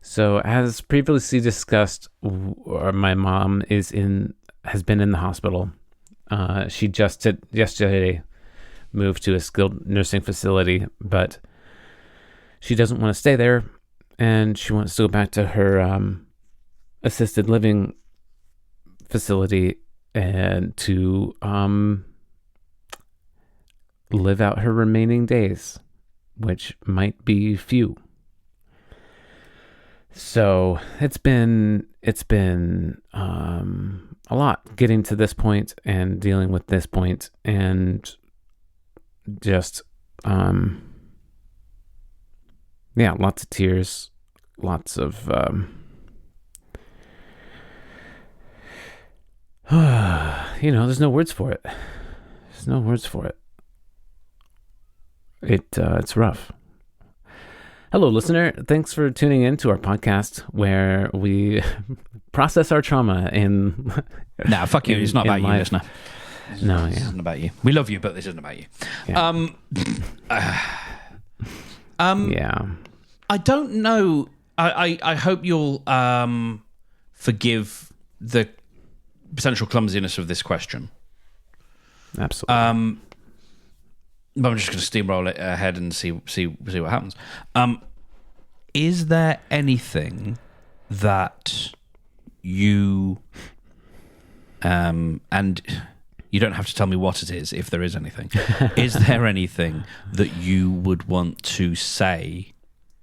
So, as previously discussed, my mom has been in the hospital. She just yesterday moved to a skilled nursing facility, but she doesn't want to stay there, and she wants to go back to her assisted living facility and to live out her remaining days, which might be few. So it's been a lot getting to this point and dealing with this point, and just lots of tears, lots of there's no words for it. There's no words for it. It's rough. Hello, listener. Thanks for tuning in to our podcast where we process our trauma in... Nah, fuck you. It's not about you, listener. No, This isn't about you. We love you, but this isn't about you. Yeah. Yeah. I don't know. I hope you'll forgive the potential clumsiness of this question. Absolutely. But I'm just going to steamroll it ahead and see what happens. Is there anything that you and you don't have to tell me what it is if there is anything. Is there anything that you would want to say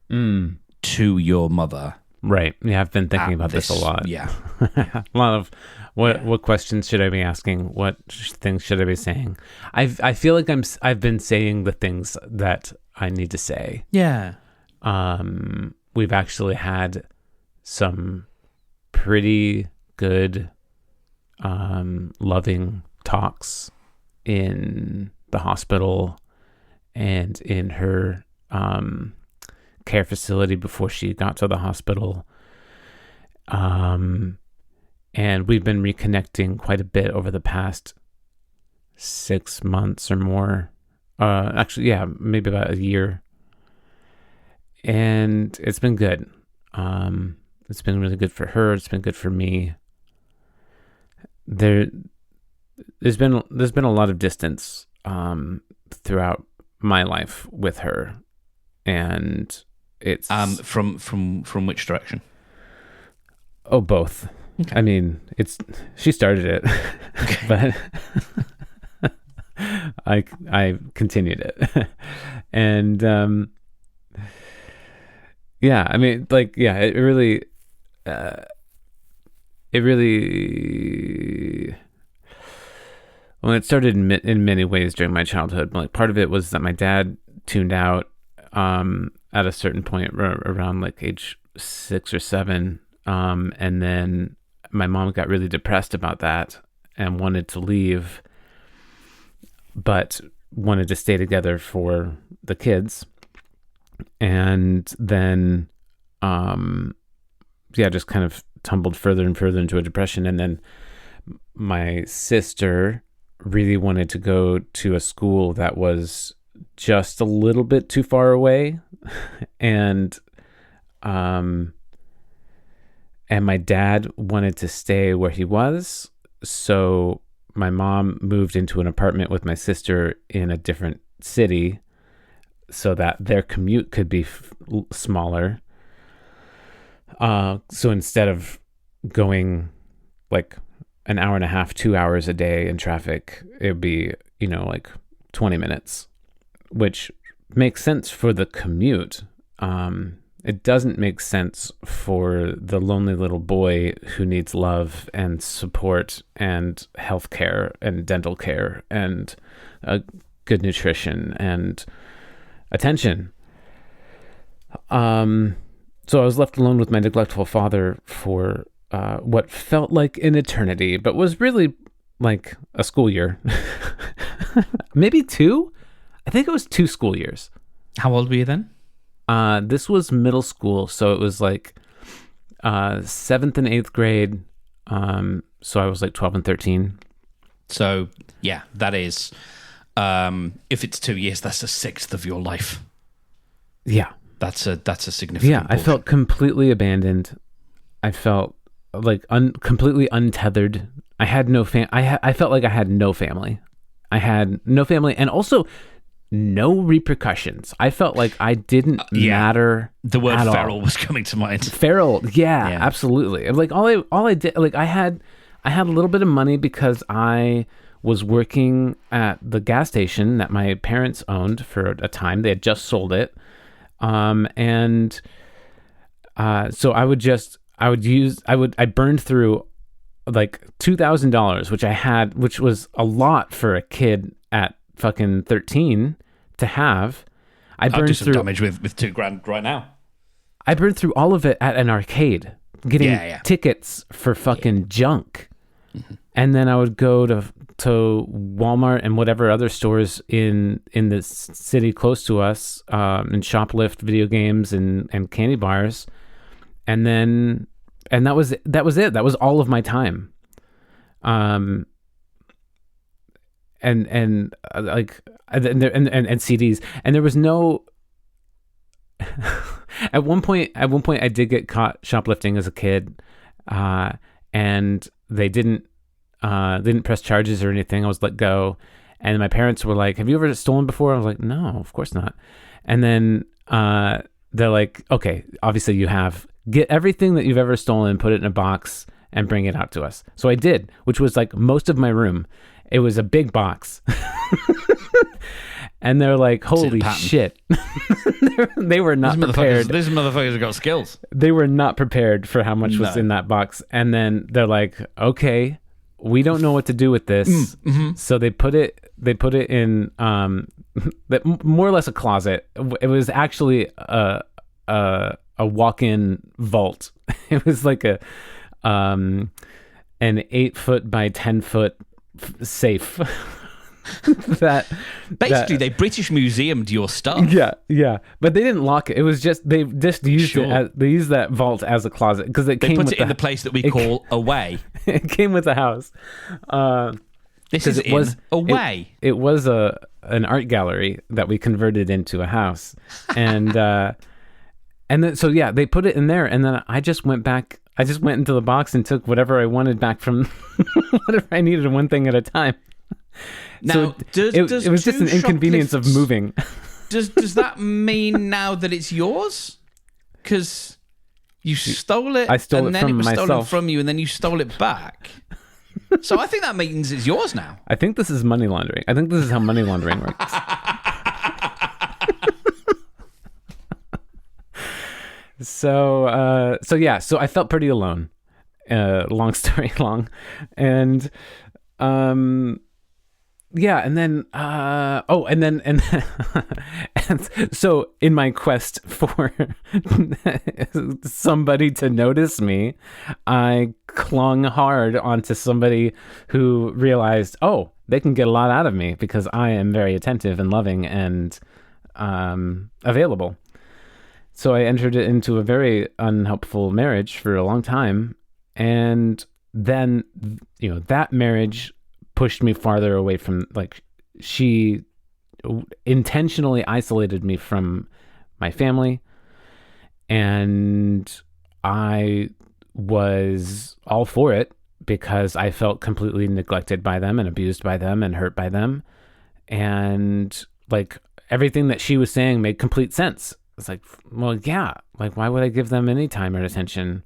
to your mother? Right. Yeah, I've been thinking about this a lot. Yeah. A lot of what questions should I be asking? What things should I be saying? I feel like I've been saying the things that I need to say. Yeah. We've actually had some pretty good loving talks in the hospital and in her care facility before she got to the hospital. And we've been reconnecting quite a bit over the past 6 months or more. Actually, yeah, maybe about a year. And it's been good. It's been really good for her. It's been good for me. There's been a lot of distance throughout my life with her, and it's from which direction? Oh, both. Okay. I mean, she started it, but I continued it, and yeah, I mean, like, yeah, it really, well, it started in many ways during my childhood. Like, part of it was that my dad tuned out at a certain point around like age 6 or 7, and then my mom got really depressed about that and wanted to leave, but wanted to stay together for the kids. And then, just kind of tumbled further and further into a depression. And then my sister really wanted to go to a school that was just a little bit too far away. And my dad wanted to stay where he was. So my mom moved into an apartment with my sister in a different city so that their commute could be smaller. So instead of going like an hour and a half, 2 hours a day in traffic, it would be, like 20 minutes, which makes sense for the commute. It doesn't make sense for the lonely little boy who needs love and support and health care and dental care and good nutrition and attention. So I was left alone with my neglectful father for what felt like an eternity, but was really like a school year. Maybe 2? I think it was 2 school years. How old were you then? This was middle school, so it was like 7th and 8th grade. So I was like 12 and 13. So yeah, that is, if it's 2 years, that's a sixth of your life. Yeah. That's a significant. Yeah, I felt completely abandoned. I felt like completely untethered. I had no I felt like I had no family. I had no family, and also no repercussions. I felt like I didn't matter. The word at feral all. was coming to mind. Feral, yeah, absolutely. Like all I did, like I had a little bit of money because I was working at the gas station that my parents owned for a time. They had just sold it, and so I burned through like $2,000, which was a lot for a kid at fucking 13 to have. I'd do some damage with $2,000 right now. I burned through all of it at an arcade, getting tickets for fucking junk. Mm-hmm. And then I would go to Walmart and whatever other stores in the city close to us, and shoplift video games and candy bars. And that was it. That was all of my time. And CDs, and there was no. At one point, I did get caught shoplifting as a kid, and they didn't press charges or anything. I was let go, and my parents were like, "Have you ever stolen before?" I was like, "No, of course not." And then they're like, "Okay, obviously you have. Get everything that you've ever stolen, put it in a box, and bring it out to us." So I did, which was like most of my room. It was a big box. And they're like, "Holy shit." They were not prepared. These motherfuckers have got skills. They were not prepared for how much was in that box. And then they're like, "Okay, we don't know what to do with this." Mm-hmm. So they put it in more or less a closet. It was actually a walk-in vault. It was like an 8-foot by 10-foot safe. They British Museumed your stuff. Yeah, but they didn't lock it. It was just they just used it. They used that vault as a closet because they put it in the place that we call away. It came with the house. Away. It was an art gallery that we converted into a house, and then they put it in there, and then I just went back. I just went into the box and took whatever I wanted back from whatever I needed, one thing at a time. Now, it was just an inconvenience of moving. Does that mean now that it's yours? Because you stole it, I stole and it then from it was myself. stolen from you, and then you stole it back. So I think that means it's yours now. I think this is money laundering. I think this is how money laundering works. So I felt pretty alone. Long story long, and and then and so in my quest for somebody to notice me, I clung hard onto somebody who realized, oh, they can get a lot out of me because I am very attentive and loving and available. So I entered into a very unhelpful marriage for a long time, and then that marriage pushed me farther away from, like, she intentionally isolated me from my family, and I was all for it because I felt completely neglected by them and abused by them and hurt by them, and like everything that she was saying made complete sense. It's like, well, yeah, like why would I give them any time or attention?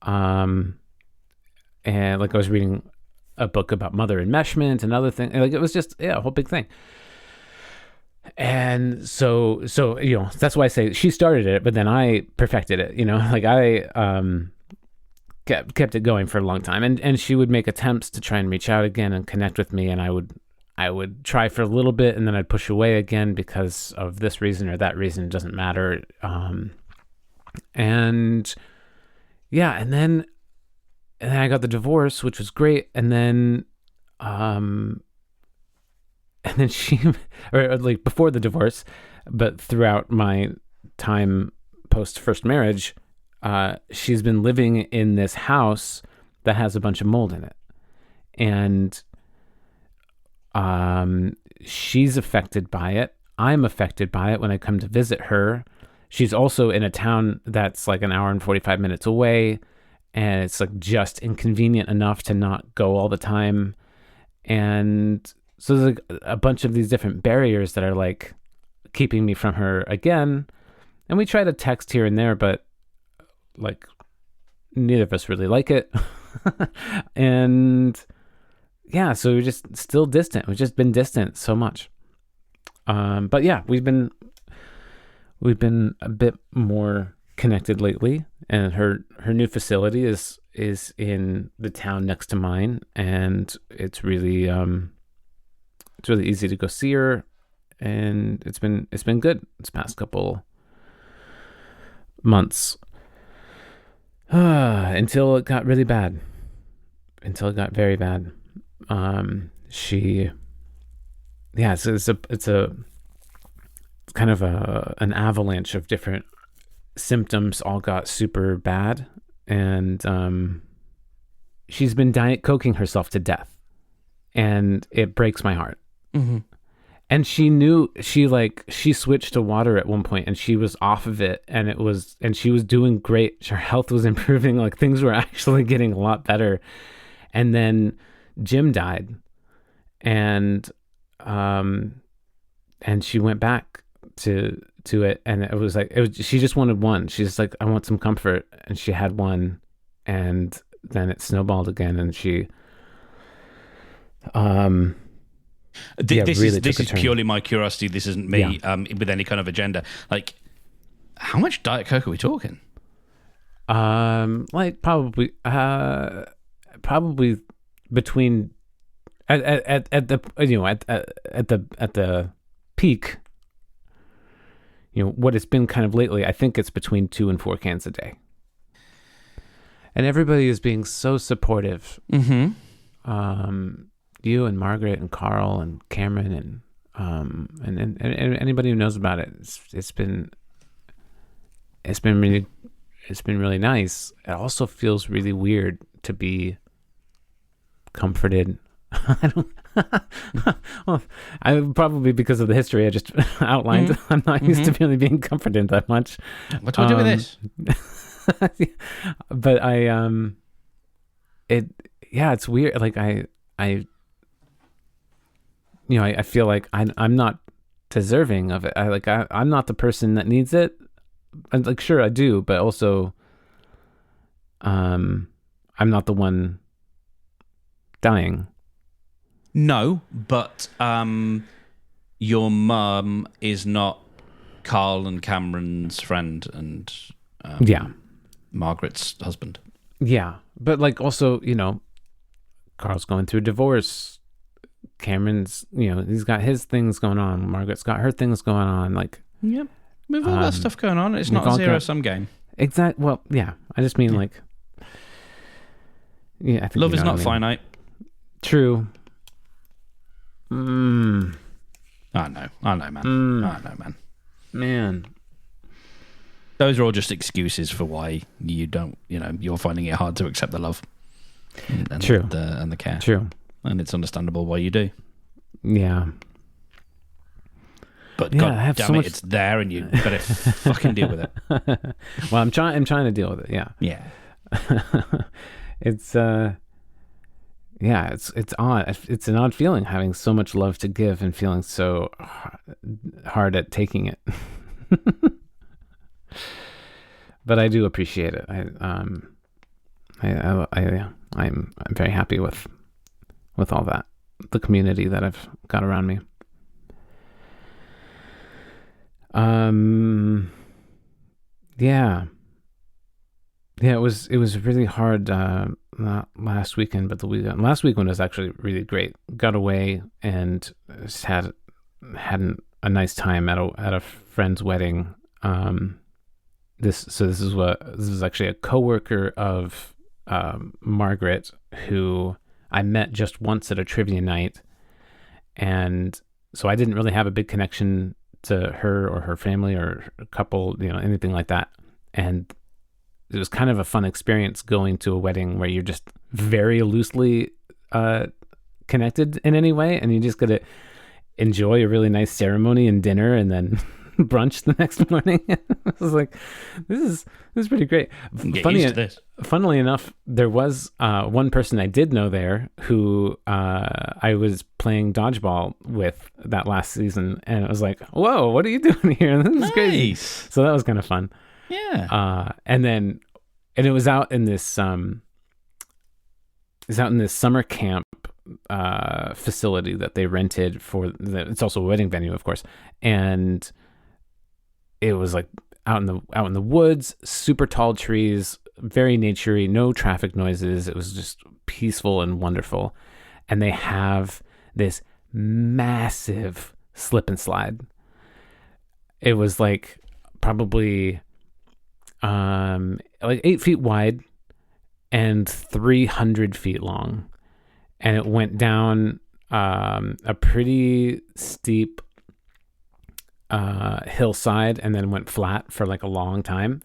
And like I was reading a book about mother enmeshment and other things. Like it was just a whole big thing. And so that's why I say she started it, but then I perfected it. Like I kept it going for a long time, and she would make attempts to try and reach out again and connect with me, and I would try for a little bit, and then I'd push away again because of this reason or that reason. It doesn't matter. And then I got the divorce, which was great. And then she, or like before the divorce, but throughout my time post first marriage, she's been living in this house that has a bunch of mold in it. And she's affected by it. I'm affected by it when I come to visit her. she's also in a town that's like an hour and 45 minutes away, and it's like just inconvenient enough to not go all the time. And so there's like a bunch of these different barriers that are like keeping me from her again. And we try to text here and there, but like neither of us really like it. And yeah, so we're just still distant. We've just been distant so much. But yeah, we've been a bit more connected lately, and her new facility is in the town next to mine, and it's really easy to go see her, and it's been good this past couple months. Until it got really bad. Until it got very bad. It's a kind of an avalanche of different symptoms all got super bad, and she's been diet coking herself to death, and it breaks my heart. Mm-hmm. And she switched to water at one point, and she was off of it, and she was doing great. Her health was improving, like things were actually getting a lot better. And then Jim died, and she went back to it, and it was like she just wanted one. She's like, I want some comfort, and she had one, and then it snowballed again, and she this really is purely my curiosity. This isn't me with any kind of agenda. Like, how much Diet Coke are we talking? Like probably between at the peak, what it's been kind of lately, I think it's between 2 and 4 cans a day. And everybody is being so supportive. Mm-hmm. You and Margaret and Carl and Cameron and anybody who knows about it, it's been really nice. It also feels really weird to be comforted. Well, probably because of the history I just outlined. Mm-hmm. I'm not used to really being comforted that much. What do we do with this? But it's weird. Like I feel like I'm not deserving of it. I'm not the person that needs it. And like, sure I do, but also, I'm not the one dying. No, but your mum is not Carl and Cameron's friend and Margaret's husband. Yeah, but like also, Carl's going through divorce. Cameron's, he's got his things going on. Margaret's got her things going on. Like, yep, we've all got stuff going on. It's not a zero-sum game. Exactly. Well, yeah. I just mean like, I think love is not finite. True. I know, man. I know, man. Man. Those are all just excuses for why you don't, you're finding it hard to accept the love. And True. And the care. True. And it's understandable why you do. Yeah. But God damn it, it's there and you better fucking deal with it. Well, I'm trying to deal with it, yeah. Yeah. It's it's odd. It's an odd feeling having so much love to give and feeling so hard at taking it. But I do appreciate it. I'm very happy with all that, the community that I've got around me. It was really hard, not last weekend, but the weekend. Last weekend was actually really great. Got away and just had a nice time at a friend's wedding. This is actually a coworker of Margaret, who I met just once at a trivia night, and so I didn't really have a big connection to her or her family or a couple, anything like that. And it was kind of a fun experience going to a wedding where you're just very loosely connected in any way, and you just got to enjoy a really nice ceremony and dinner, and then brunch the next morning. I was like, this is pretty great. Get used to this. Funnily enough, there was one person I did know there who I was playing dodgeball with that last season, and it was like, whoa, what are you doing here? This is crazy. So that was kind of fun. Yeah. And it was out in this summer camp facility that they rented it's also a wedding venue, of course, and it was like out in the woods, super tall trees, very naturey, no traffic noises. It was just peaceful and wonderful. And they have this massive slip and slide. It was like probably like 8 feet wide and 300 feet long. And it went down a pretty steep hillside and then went flat for like a long time.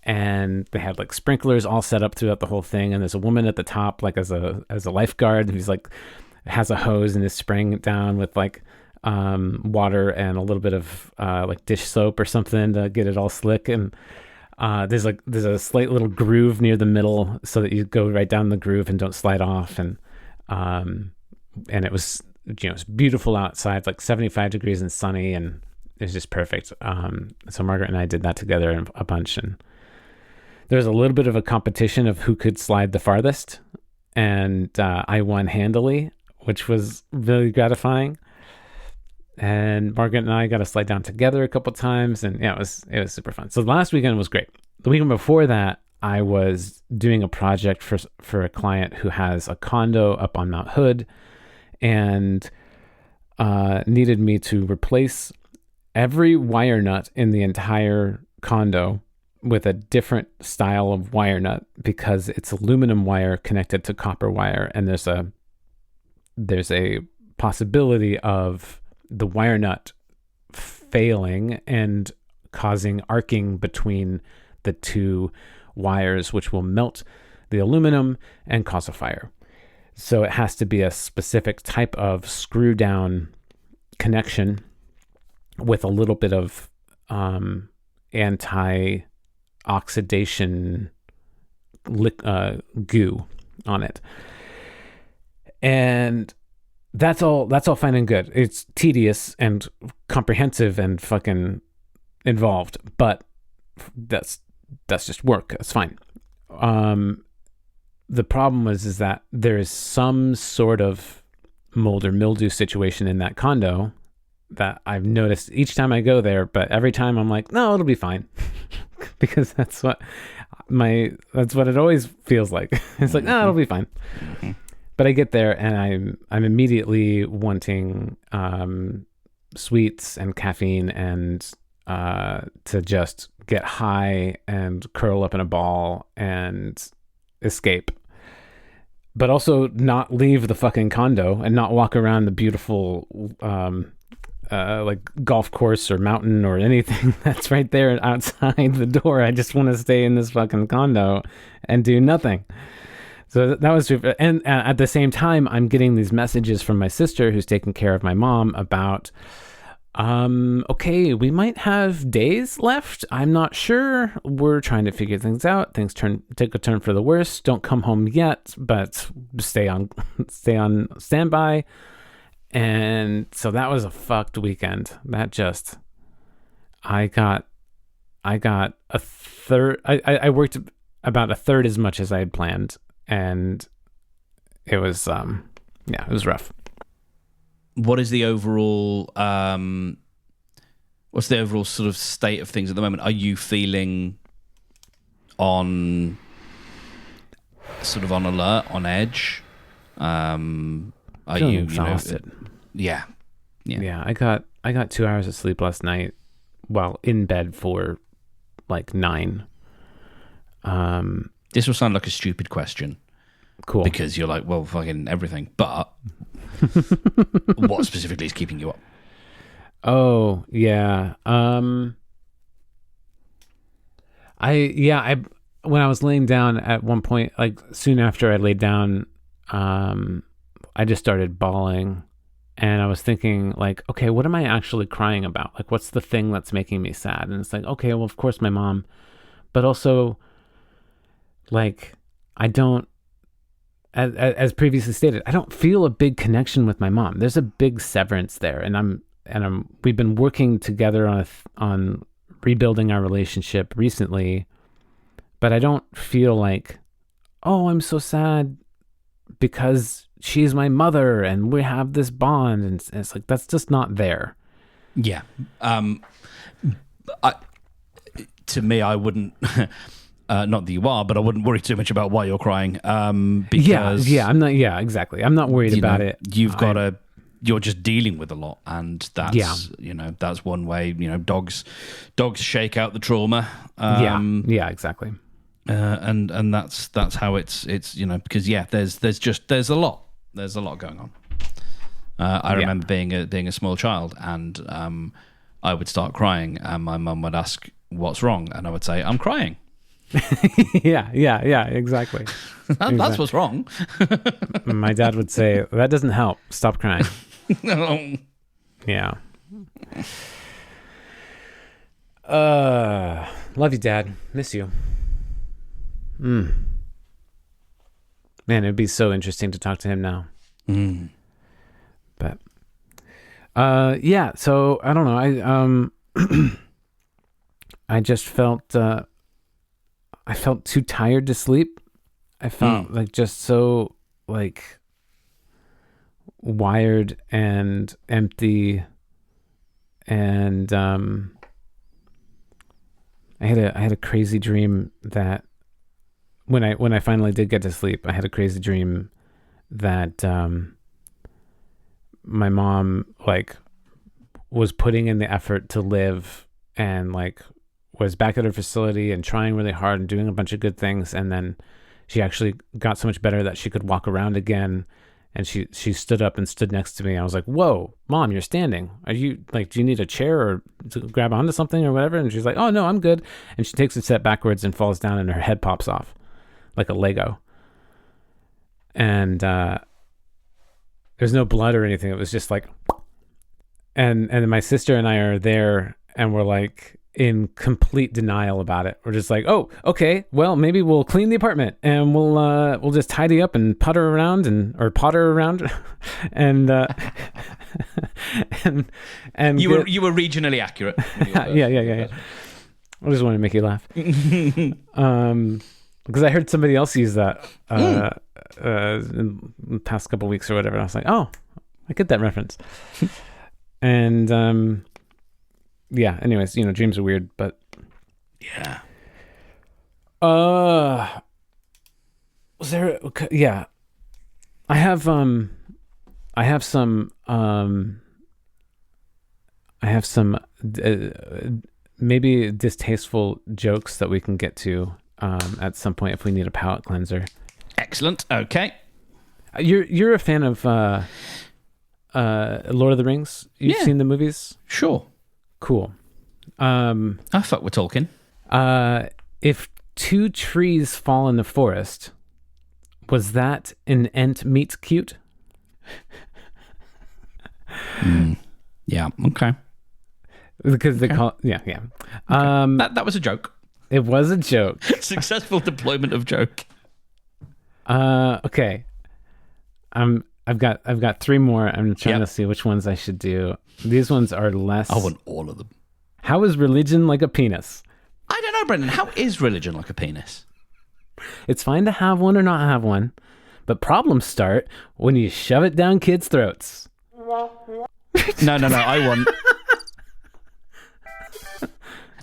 And they had like sprinklers all set up throughout the whole thing. And there's a woman at the top, like as a lifeguard, who's like has a hose and is spraying it down with like water and a little bit of like dish soap or something to get it all slick. And there's a slight little groove near the middle so that you go right down the groove and don't slide off. And it was, it's beautiful outside, like 75 degrees and sunny, and it was just perfect. So Margaret and I did that together a bunch, and there was a little bit of a competition of who could slide the farthest, and I won handily, which was really gratifying. And Margaret and I got to slide down together a couple times, and yeah, it was super fun. So the last weekend was great. The weekend before that, I was doing a project for a client who has a condo up on Mount Hood, and needed me to replace every wire nut in the entire condo with a different style of wire nut, because it's aluminum wire connected to copper wire, and there's a possibility of the wire nut failing and causing arcing between the two wires, which will melt the aluminum and cause a fire. So it has to be a specific type of screw down connection with a little bit of anti-oxidation goo on it. And that's all fine and good. It's tedious and comprehensive and fucking involved, but that's just work. That's fine. The problem is that there is some sort of mold or mildew situation in that condo that I've noticed each time I go there, but every time I'm like, no, it'll be fine. Because that's what it always feels like. It's like, no, it'll be fine. Mm-hmm. But I get there and I'm immediately wanting sweets and caffeine and to just get high and curl up in a ball and escape, but also not leave the fucking condo and not walk around the beautiful like golf course or mountain or anything that's right there outside the door. I just want to stay in this fucking condo and do nothing. So that was super. And at the same time, I'm getting these messages from my sister, who's taking care of my mom, about okay, we might have days left. I'm not sure. We're trying to figure things out. Things take a turn for the worse. Don't come home yet, but stay on standby. And so that was a fucked weekend. That just, I got a third. I worked about a third as much as I had planned, and it was it was rough. What is the overall what's the overall sort of state of things at the moment? Are you feeling on alert, on edge? Are feeling you exhausted? Yeah. I got 2 hours of sleep last night while in bed for like 9. This will sound like a stupid question. Cool. Because you're like, well, fucking everything. But what specifically is keeping you up? Oh, yeah. I when I was laying down at one point, like soon after I laid down, I just started bawling And I was thinking, like, okay, what am I actually crying about? Like, what's the thing that's making me sad? And it's like, okay, well, of course, my mom, but also, like, I don't, as previously stated, I don't feel a big connection with my mom. There's a big severance there, and we've been working together on rebuilding our relationship recently, but I don't feel like, oh, I'm so sad because she's my mother and we have this bond, and it's like, that's just not there. Yeah. To me, I wouldn't. Not that you are, but I wouldn't worry too much about why you're crying. Because I'm not. Yeah, exactly. I'm not worried about it. You've got to. You're just dealing with a lot, and that's that's one way. Dogs shake out the trauma. Yeah, exactly. And that's how it's because there's a lot going on. I remember being a small child, and I would start crying, and my mum would ask, "What's wrong?" And I would say, "I'm crying." yeah, exactly. That's what's wrong. My dad would say, "That doesn't help. Stop crying." No. Yeah. Love you, Dad. Miss you. Man, it'd be so interesting to talk to him now. But yeah, so I don't know. I just felt I felt too tired to sleep. I felt like just so like wired and empty, and I had a crazy dream that when I finally did get to sleep, I had a crazy dream that my mom like was putting in the effort to live, and like was back at her facility and trying really hard and doing a bunch of good things, and then she actually got so much better that she could walk around again, and she stood up and stood next to me. I was like, "Whoa, Mom, you're standing. Are you like, do you need a chair or to grab onto something or whatever?" And she's like, "Oh no, I'm good." And she takes a step backwards and falls down, and her head pops off like a Lego. And there's no blood or anything. It was just like, and my sister and I are there, and we're like in complete denial about it. We're just like, "Oh, okay, well, maybe we'll clean the apartment and we'll just tidy up and potter around and and and you were regionally accurate. Yeah. I just wanted to make you laugh. Because I heard somebody else use that in the past couple of weeks or whatever. And I was like, "Oh, I get that reference." And yeah, anyways, dreams are weird, but yeah. Was there? Yeah, I have some maybe distasteful jokes that we can get to at some point if we need a palate cleanser. Excellent. Okay. You're a fan of Lord of the Rings? You've seen the movies? Sure. Cool. I fuck with Tolkien. If two trees fall in the forest, was that an Ent meets cute? Yeah. Okay. Because they call yeah. Okay. That was a joke. It was a joke. Successful deployment of joke. Okay. I've got three more. I'm trying to see which ones I should do. These ones are less. I want all of them. How is religion like a penis? I don't know, Brendan. How is religion like a penis? It's fine to have one or not have one, but problems start when you shove it down kids' throats. No. I want.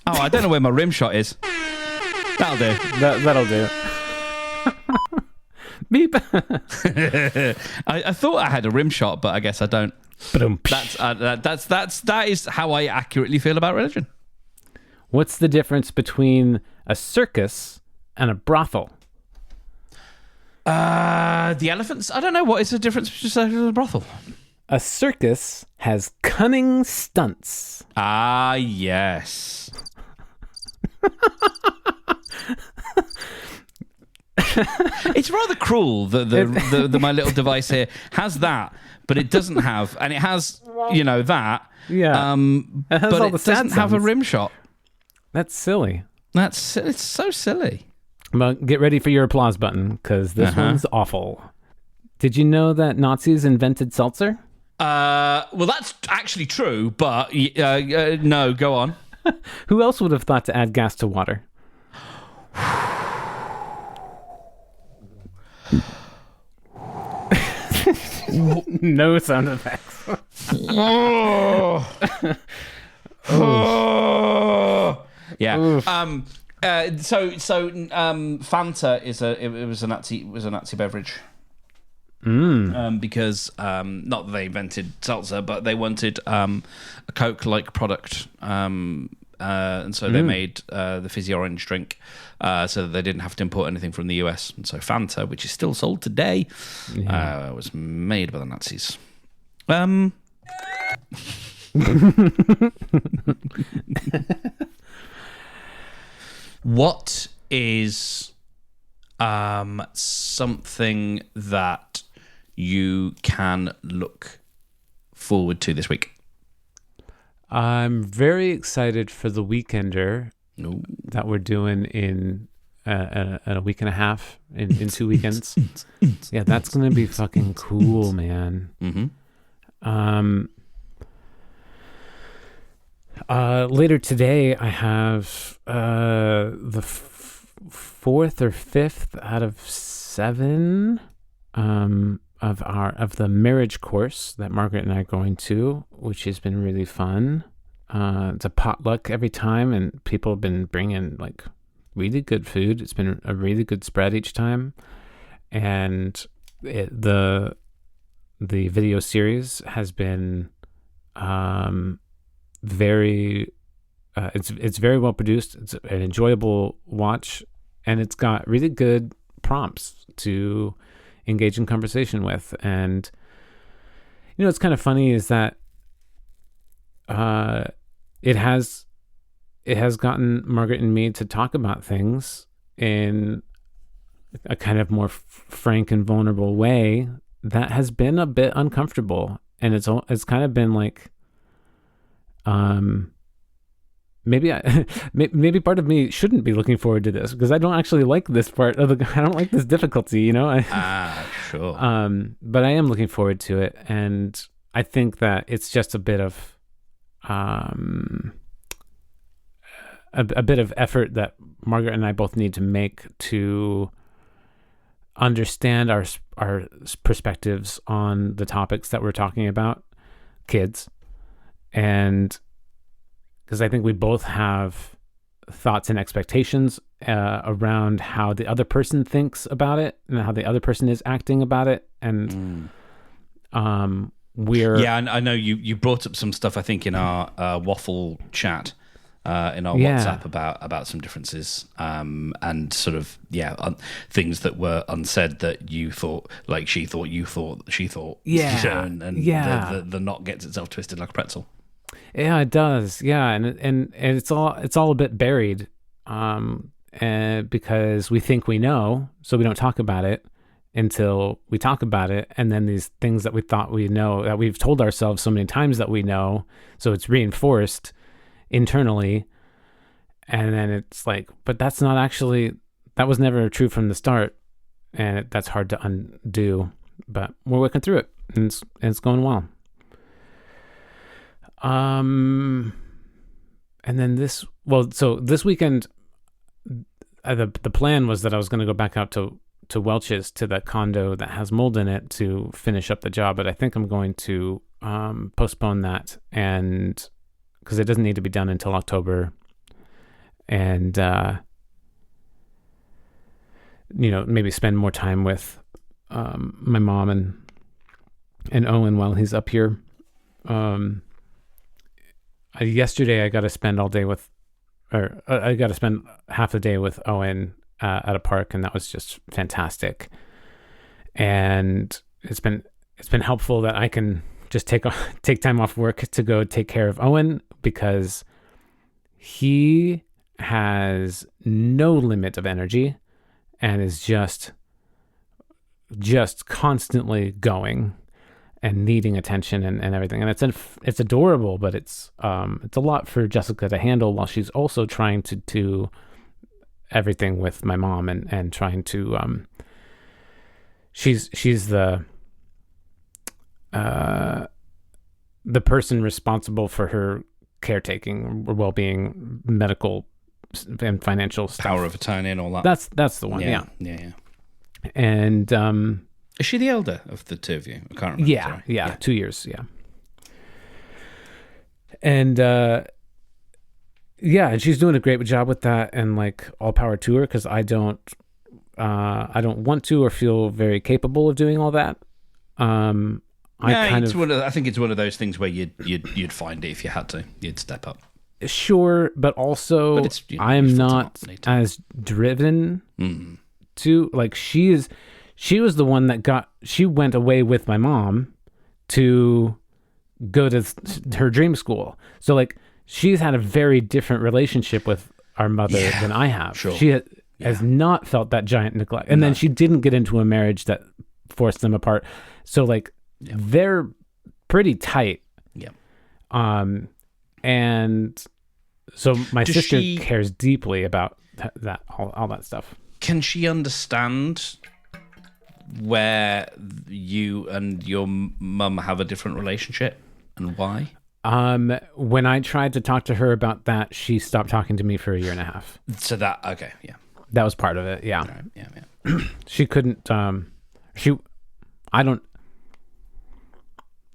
Oh, I don't know where my rim shot is. That'll do. That'll do. Beep. I thought I had a rim shot, but I guess I don't. That is how I accurately feel about religion. What's the difference between a circus and a brothel? The elephants? I don't know. What is the difference between a brothel? A circus has cunning stunts. Ah, yes. It's rather cruel that the my little device here has that, but it doesn't have, and it has, that. Yeah. It has but all the it doesn't have a sounds. rim shot. That's silly. It's so silly. But get ready for your applause button, because this one's awful. Did you know that Nazis invented seltzer? Well, that's actually true, but no, go on. Who else would have thought to add gas to water? No sound effects. Yeah. Oof. Fanta was a Nazi beverage. Because not that they invented seltzer, but they wanted a Coke-like product, and so they made the fizzy orange drink, so that they didn't have to import anything from the US. And so Fanta, which is still sold today, was made by the Nazis. What is something that you can look forward to this week? I'm very excited for the Weekender that we're doing in a week and a half, in 2 weekends. Yeah, that's going to be fucking cool, man. Mm-hmm. Later today, I have the fourth or fifth out of 7 of the marriage course that Margaret and I are going to, which has been really fun. It's a potluck every time, and people have been bringing like really good food. It's been a really good spread each time, and the video series has been very it's very well produced. It's an enjoyable watch, and it's got really good prompts to engage in conversation with. And it's kind of funny is that it has gotten Margaret and me to talk about things in a kind of more frank and vulnerable way that has been a bit uncomfortable, and it's kind of been like maybe part of me shouldn't be looking forward to this, because I don't actually like this part of I don't like this difficulty, Sure. But I am looking forward to it, and I think that it's just a bit of a bit of effort that Margaret and I both need to make to understand our perspectives on the topics that we're talking about, kids. And because I think we both have thoughts and expectations around how the other person thinks about it and how the other person is acting about it. And I know you brought up some stuff, I think, in our waffle chat, in our WhatsApp about some differences, and sort of things that were unsaid that you thought, like she thought, you thought, she thought, the knot gets itself twisted like a pretzel. Yeah, it does. Yeah, and it's all a bit buried, because we think we know, so we don't talk about it until we talk about it, and then these things that we thought we know, that we've told ourselves so many times that we know, so it's reinforced internally, and then it's like, but that was never true from the start, and that's hard to undo. But we're working through it, and it's going well. And then this weekend, the plan was that I was going to go back out to Welch's, to that condo that has mold in it, to finish up the job. But I think I'm going to postpone that, and because it doesn't need to be done until October, and maybe spend more time with my mom and Owen while he's up here. Yesterday I got to spend I got to spend half the day with Owen at a park, and that was just fantastic. And it's been helpful that I can just take time off work to go take care of Owen, because he has no limit of energy, and is just constantly going and needing attention and everything. And it's adorable, but it's a lot for Jessica to handle while she's also trying to do everything with my mom and trying to she's the person responsible for her caretaking, well-being, medical and financial stuff. Power of attorney and all that. That's the one. Yeah. And is she the elder of the two of you? I can't remember. Yeah. 2 years. Yeah. And and she's doing a great job with that, and like all power to her, because I don't want to or feel very capable of doing all that. I think it's one of those things where you'd find it if you had to. You'd step up. Sure, but also I'm not as driven to, like, she was the one that she went away with my mom to go to her dream school. So like she's had a very different relationship with our mother than I have. Sure. She has not felt that giant neglect. And then she didn't get into a marriage that forced them apart. So like they're pretty tight. Yeah. And so my sister cares deeply about that all that stuff. Can she understand where you and your mum have a different relationship and why? When I tried to talk to her about that, she stopped talking to me for 1.5 years. So that that was part of it. Yeah. Right, yeah. She couldn't. I don't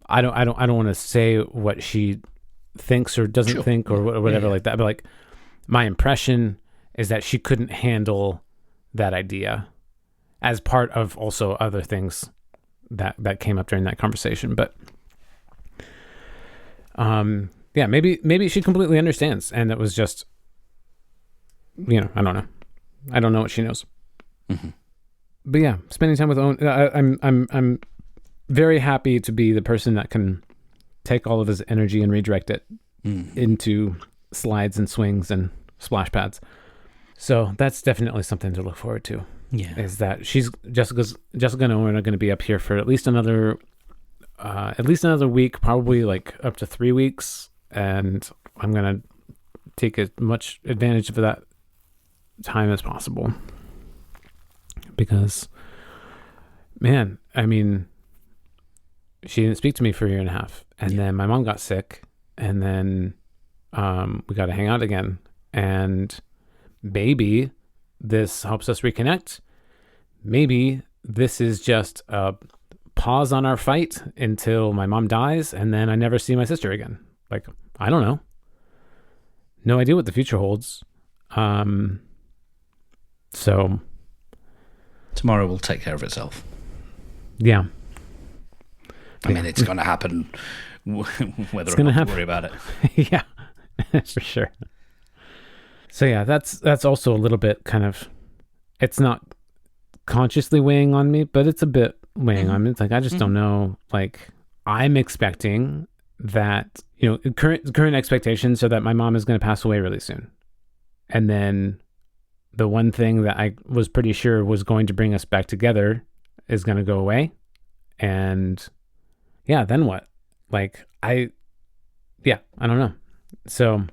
want to say what she thinks or doesn't think or whatever like that. But like, my impression is that she couldn't handle that idea, as part of also other things that came up during that conversation. But maybe she completely understands, and it was just, I don't know what she knows. Mm-hmm. But yeah, spending time with Owen, I'm very happy to be the person that can take all of his energy and redirect it into slides and swings and splash pads. So that's definitely something to look forward to. Yeah, is that Jessica and Owen are going to be up here for at least another week, probably like up to 3 weeks, and I'm going to take as much advantage of that time as possible, because, man, I mean, she didn't speak to me for 1.5 years, and then my mom got sick, and then we got to hang out again, and maybe this helps us reconnect. Maybe this is just a pause on our fight until my mom dies, and then I never see my sister again. Like, I don't know. No idea what the future holds. So tomorrow will take care of itself. Yeah. I mean, it's going to happen whether or not to worry about it. Yeah, for sure. So yeah, that's also a little bit kind of, it's not consciously weighing on me, but it's a bit weighing on me. It's like, I just don't know. Like, I'm expecting that, current expectations are that my mom is going to pass away really soon. And then the one thing that I was pretty sure was going to bring us back together is going to go away. And yeah, then what? Like, I don't know. So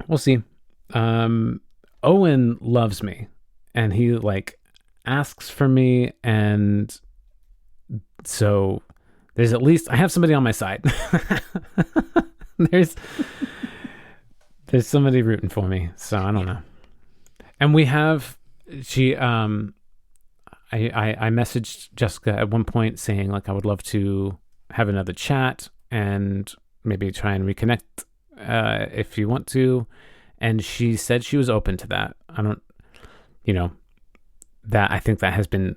we'll see. Owen loves me, and he like asks for me, and so there's at least, I have somebody on my side. there's somebody rooting for me, so I don't know. And we have, I messaged Jessica at one point saying like I would love to have another chat and maybe try and reconnect if you want to. And she said she was open to that. I don't, that I think that has been,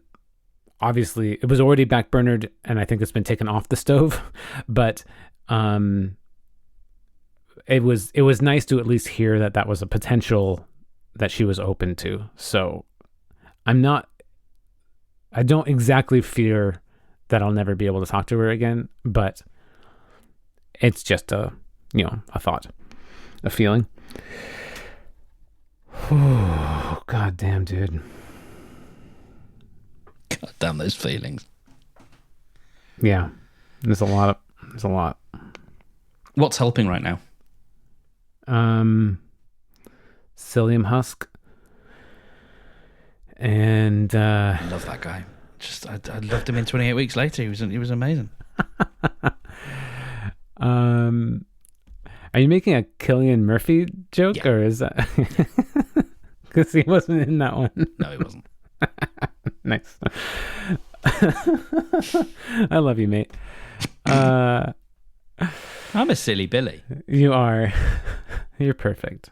obviously it was already backburnered, and I think it's been taken off the stove, but it was nice to at least hear that was a potential that she was open to. So I don't exactly fear that I'll never be able to talk to her again, but it's just a thought, a feeling. Oh, God damn, dude. Damn those feelings. Yeah. There's a lot. What's helping right now? Psyllium husk. And I love that guy. I loved him in 28 Weeks Later. He was amazing. Are you making a Cillian Murphy joke, or is that because he wasn't in that one? No, he wasn't. Nice. I love you, mate. I'm a silly Billy. You are. You're perfect.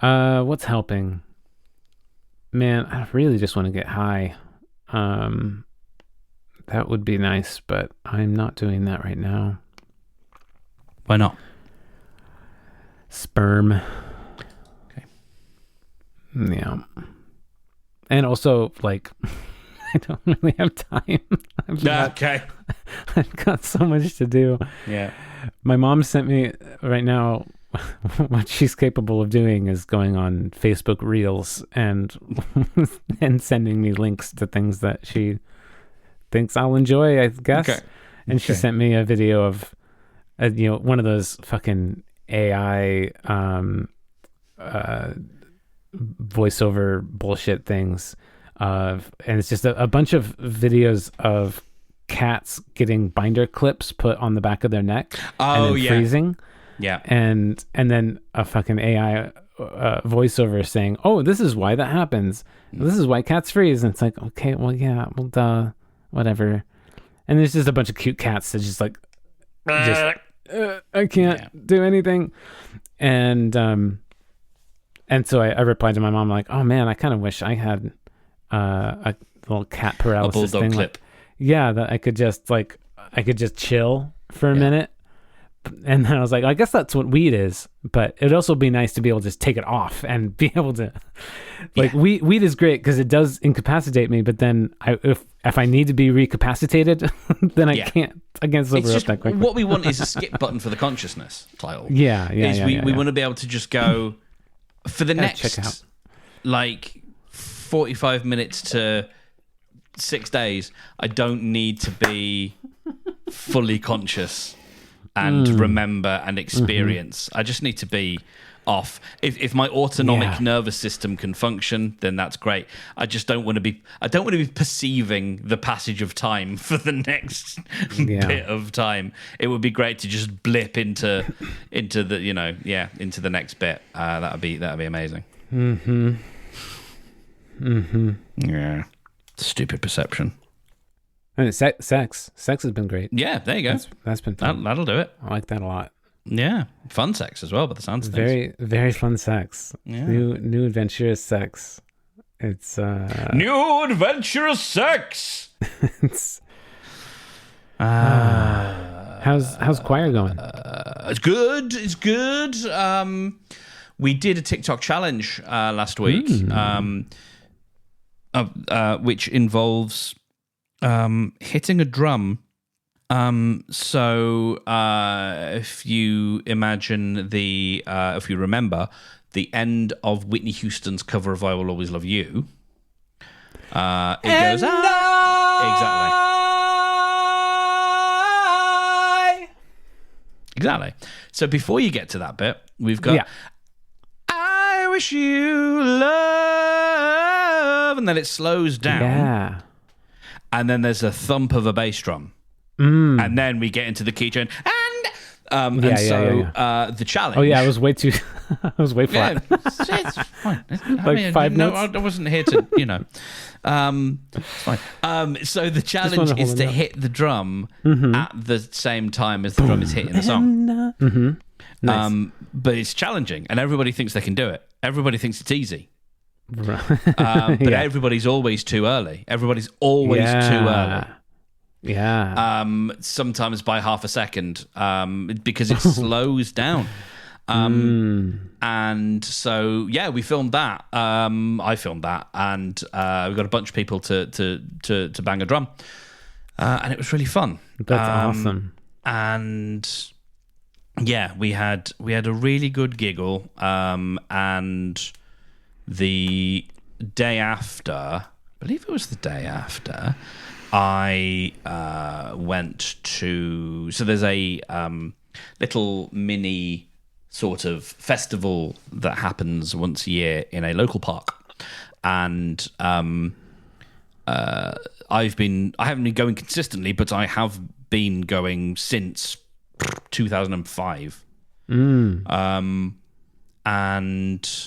What's helping? Man, I really just want to get high. That would be nice, but I'm not doing that right now. Why not? Sperm. Okay. Yeah. And also, like, I don't really have time. Okay. I've got so much to do. Yeah. My mom sent me right now. What she's capable of doing is going on Facebook Reels and sending me links to things that she thinks I'll enjoy, I guess. Okay. And she sent me a video of, one of those fucking AI voiceover bullshit things. And it's just a bunch of videos of cats getting binder clips put on the back of their neck and then freezing. Yeah. And then a fucking AI voiceover saying, "Oh, this is why that happens. This is why cats freeze." And it's like, okay, well, yeah, well, duh, whatever. And there's just a bunch of cute cats that just like, I can't do anything. And so I replied to my mom like, "Oh man, I kind of wish I had a little cat paralysis bulldog thing. clip. Like, that I could just chill for a minute." And then I was like, I guess that's what weed is, but it'd also be nice to be able to just take it off and be able to, like, weed is great because it does incapacitate me. But then if I need to be recapacitated, then I can't sober up that quickly. What we want is a skip button for the consciousness, Kyle. We want to be able to just go for the next, like, 45 minutes to 6 days. I don't need to be fully conscious and remember and experience. I just need to be off. If my autonomic nervous system can function, then that's great. I just don't want to be. I don't want to be perceiving the passage of time for the next bit of time. It would be great to just blip into the into the next bit. That'd be amazing. Yeah. Stupid perception. And sex has been great. Yeah, there you go. That's been fun. That'll do it. I like that a lot. Yeah, fun sex as well, but the sounds of very, things. very fun sex. Yeah. New adventurous sex. It's new adventurous sex. It's how's choir going? It's good. It's good. We did a TikTok challenge last week, which involves hitting a drum. So if you imagine if you remember the end of Whitney Houston's cover of "I Will Always Love You," it goes exactly. So before you get to that bit, we've got "I wish you love," and then it slows down. Yeah. And then there's a thump of a bass drum. And then we get into the key change. The challenge. Oh, yeah, I was way too... I was way flat. Yeah, it's fine. Like 5 notes? I wasn't here to, it's fine. So the challenge is to hit the drum at the same time as the drum is hitting the song. Nice. But it's challenging, and everybody thinks they can do it. Everybody thinks it's easy. Right. But everybody's always too early. Everybody's always too early. Yeah. Sometimes by half a second, because it slows down. And so, we filmed that. I filmed that, and we got a bunch of people to bang a drum, and it was really fun. That's awesome. And we had a really good giggle, and the day after, believe it was the day after, I went to. So there's a little mini sort of festival that happens once a year in a local park, and I haven't been going consistently, but I have been going since 2005. And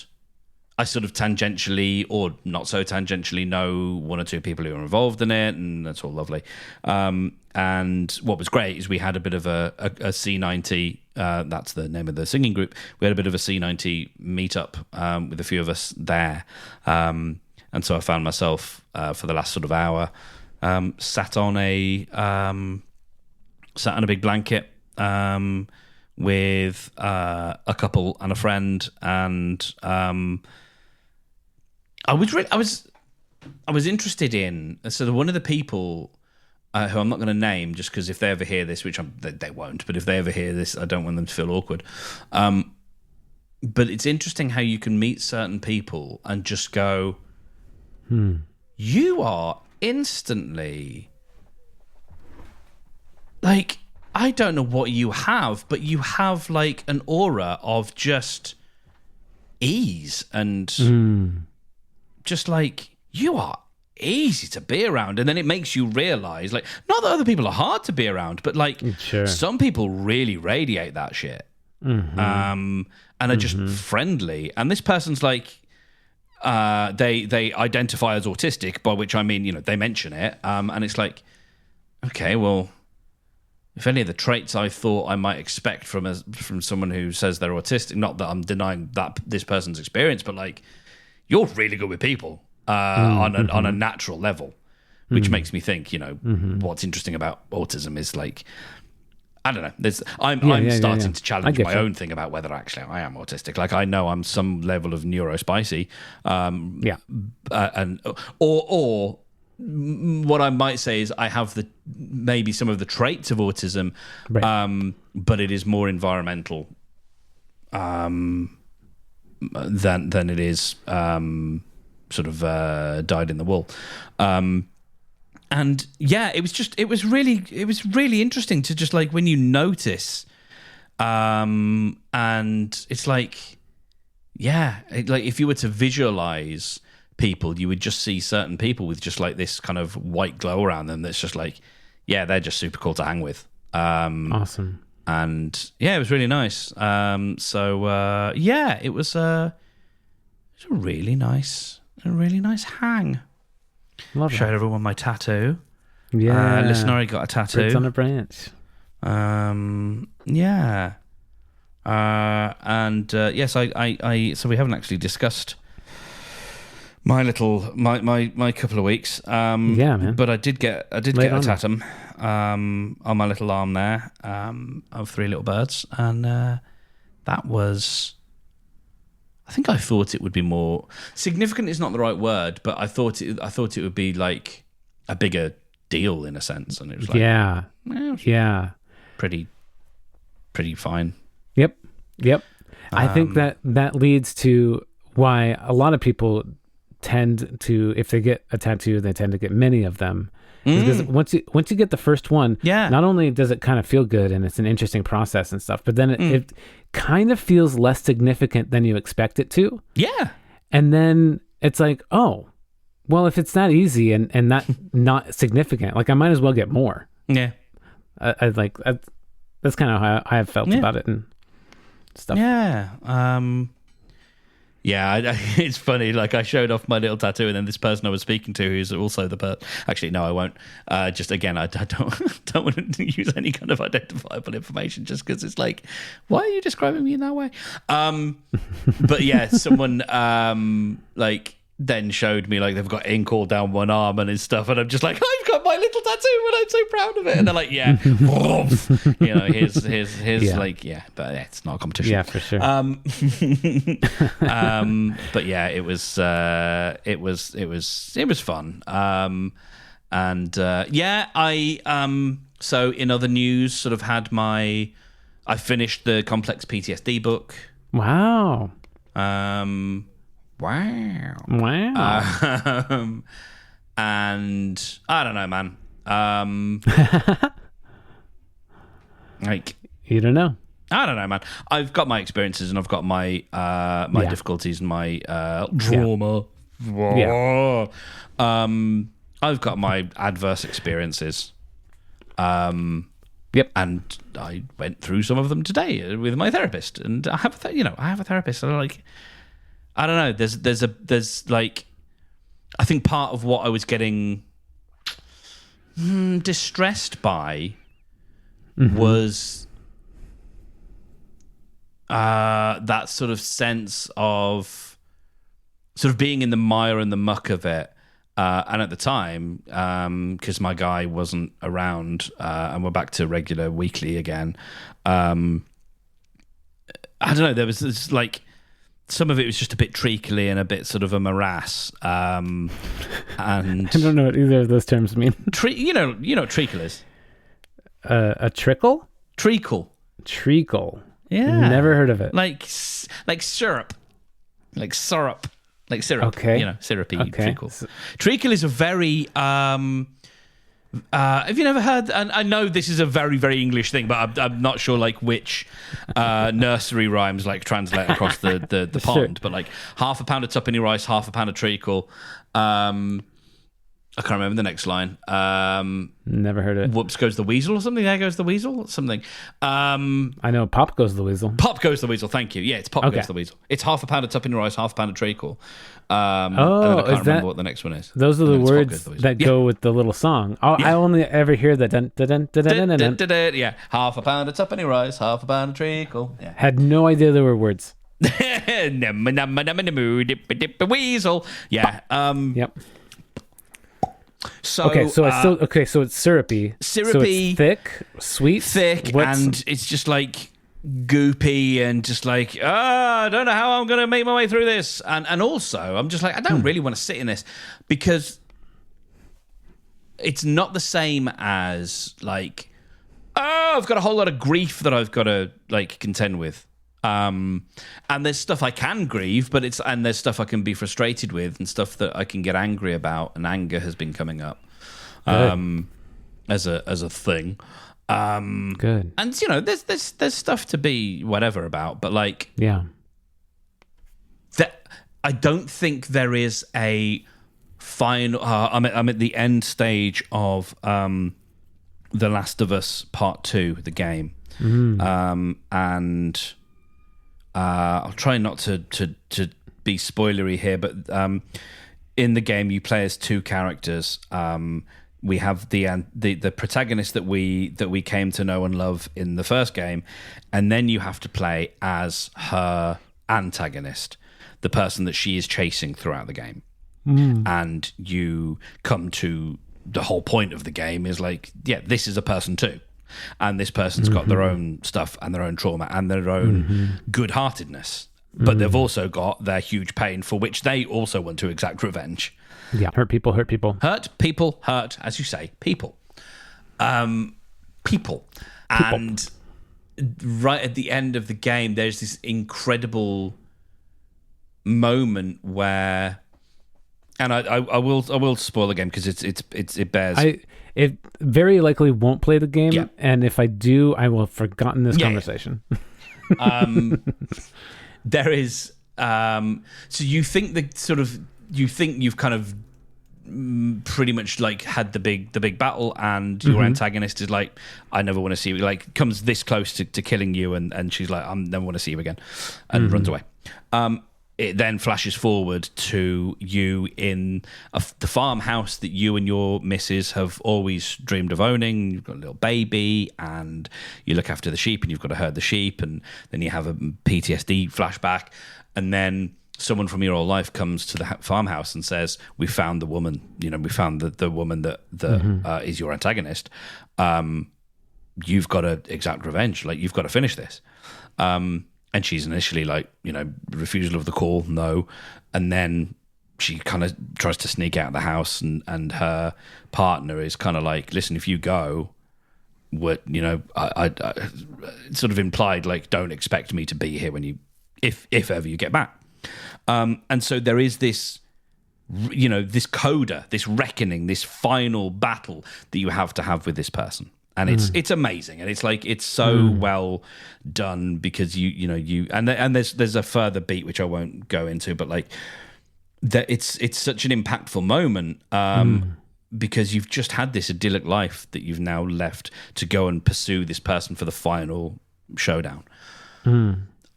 I sort of tangentially, or not so tangentially, know one or two people who are involved in it, and that's all lovely. And what was great is we had a bit of a C90, that's the name of the singing group. We had a bit of a C90 meetup with a few of us there. And so I found myself, for the last sort of hour, sat on a big blanket with a couple and a friend, and I was interested in. So one of the people who I'm not going to name, just because if they ever hear this, which they won't, but if they ever hear this, I don't want them to feel awkward. But it's interesting how you can meet certain people and just go, you are instantly like, I don't know what you have, but you have like an aura of just ease and just like, you are easy to be around. And then it makes you realize, like, not that other people are hard to be around, but like some people really radiate that shit. And are just friendly. And this person's like, they identify as autistic, by which I mean, you know, they mention it. And it's like, okay, well, if any of the traits I thought I might expect from someone who says they're autistic, not that I'm denying that this person's experience, but like, you're really good with people on a natural level, which makes me think, you know, what's interesting about autism is like, I don't know. I'm starting to challenge my own thing about whether actually I am autistic. Like, I know I'm some level of neurospicy, or what I might say is I have maybe some of the traits of autism, but it is more environmental than it is sort of dyed in the wool. And yeah, it was really interesting to just like, when you notice, and it's like, yeah, like if you were to visualize people, you would just see certain people with just like this kind of white glow around them. That's just like, yeah, they're just super cool to hang with. Awesome. And yeah, it was really nice. Yeah, it was a really nice hang. Love Showed that. everyone my tattoo. Yeah. Listener, I got a tattoo. Birds on a branch. Yeah. Yes, I so we haven't actually discussed my couple of weeks. Yeah, man. But I did get a tatum on my little arm there, of three little birds, and that was, I think I thought it would be more significant. Is not the right word, but I thought it would be like a bigger deal in a sense, and it was like, pretty fine. Yep. I think that leads to why a lot of people tend to, if they get a tattoo, they tend to get many of them. Because once you get the first one, not only does it kind of feel good and it's an interesting process and stuff, but then it kind of feels less significant than you expect it to. Yeah. And then it's like, oh, well, if it's that easy and that not significant, like I might as well get more. Yeah. That's kind of how I have felt about it and stuff. Yeah. Yeah, it's funny. Like, I showed off my little tattoo, and then this person I was speaking to, who's also the person. Actually, no, I won't. Just again, I don't want to use any kind of identifiable information, just because it's like, why are you describing me in that way? But yeah, someone like then showed me like they've got ink all down one arm and stuff, and I'm just like, I've got my little tattoo, and I'm so proud of it. And they're like, yeah, you know, here's like, yeah, but yeah, it's not a competition. Yeah, for sure. But yeah, it was fun. So in other news, sort of I finished the complex PTSD book. Wow. Wow. and I don't know, man. Like, You don't know. I don't know, man. I've got my experiences and I've got my my difficulties and my trauma. Yeah. I've got my adverse experiences. Yep. And I went through some of them today with my therapist, and I have a therapist. And I don't know. There's like, I think part of what I was getting distressed by was that sort of sense of sort of being in the mire and the muck of it. And at the time, because my guy wasn't around, and we're back to regular weekly again, I don't know, there was this, like, some of it was just a bit treacly and a bit sort of a morass. And I don't know what either of those terms mean. you know what treacle is? A trickle? Treacle. Treacle. Yeah. Never heard of it. Like syrup. Like syrup. Like syrup. Okay. Syrupy Okay. treacle. Treacle is a very... have you never heard? And I know this is a very, very English thing, but I'm not sure like which nursery rhymes like translate across the pond. Sure. But like half a pound of tuppenny rice, half a pound of treacle. I can't remember the next line. Never heard it. Whoops goes the weasel or something. There goes the weasel. Something. I know Pop Goes the Weasel. Pop goes the weasel. Thank you. Yeah, it's Pop Okay. goes the weasel. It's half a pound of tuppenny rice, half a pound of treacle. And Oh, then I can't is that- remember what the next one is. Those are And the then it's Pop words Goes the Weasel. that go with the little song. I Yeah. only ever hear the dun dun dun dun dun dun dun. Yeah, half a pound of tuppenny rice, half a pound of treacle. Yeah. Had no idea there were words. Weasel. Yeah. Yep. So Okay, so it's still okay. So it's syrupy. So Syrupy, it's thick, sweet, thick, What's- and it's just like goopy and just like, I don't know how I'm going to make my way through this. And also, I'm just like, I don't really want to sit in this because it's not the same as like, I've got a whole lot of grief that I've got to like contend with. And there's stuff I can grieve, but and there's stuff I can be frustrated with and stuff that I can get angry about, and anger has been coming up as a thing. Good. And there's stuff to be whatever about, but like Yeah. that, I don't think there is a final. I'm at the end stage of The Last of Us Part 2, the game, and I'll try not to be spoilery here, but in the game you play as two characters. We have the protagonist that we came to know and love in the first game, and then you have to play as her antagonist, the person that she is chasing throughout the game. And you come to the whole point of the game is like, yeah, this is a person too. And this person's got their own stuff and their own trauma and their own good-heartedness. But they've also got their huge pain for which they also want to exact revenge. Yeah. Hurt people. Hurt people. Hurt people, hurt, as you say, people. People. And right at the end of the game, there's this incredible moment where... And I will spoil the game because it bears... It very likely won't play the game, Yeah. and if I do, I will have forgotten this Yeah. conversation. There is so you think you've kind of pretty much like had the big battle, and your antagonist is like, I never want to see you, like comes this close to killing you, and she's like, I never want to see you again, and runs away. It then flashes forward to you in the farmhouse that you and your missus have always dreamed of owning. You've got a little baby, and you look after the sheep, and you've got to herd the sheep, and then you have a PTSD flashback, and then someone from your old life comes to the farmhouse and says, "We found the woman. We found the woman that is your antagonist. You've got to exact revenge. Like, you've got to finish this." And she's initially like, refusal of the call, no. And then she kind of tries to sneak out of the house, and her partner is kind of like, listen, if you go, I sort of implied like, don't expect me to be here when you, if ever you get back. And so there is this this coda, this reckoning, this final battle that you have to have with this person. And it's amazing, and it's like it's so well done because there's a further beat which I won't go into, but like that it's such an impactful moment because you've just had this idyllic life that you've now left to go and pursue this person for the final showdown.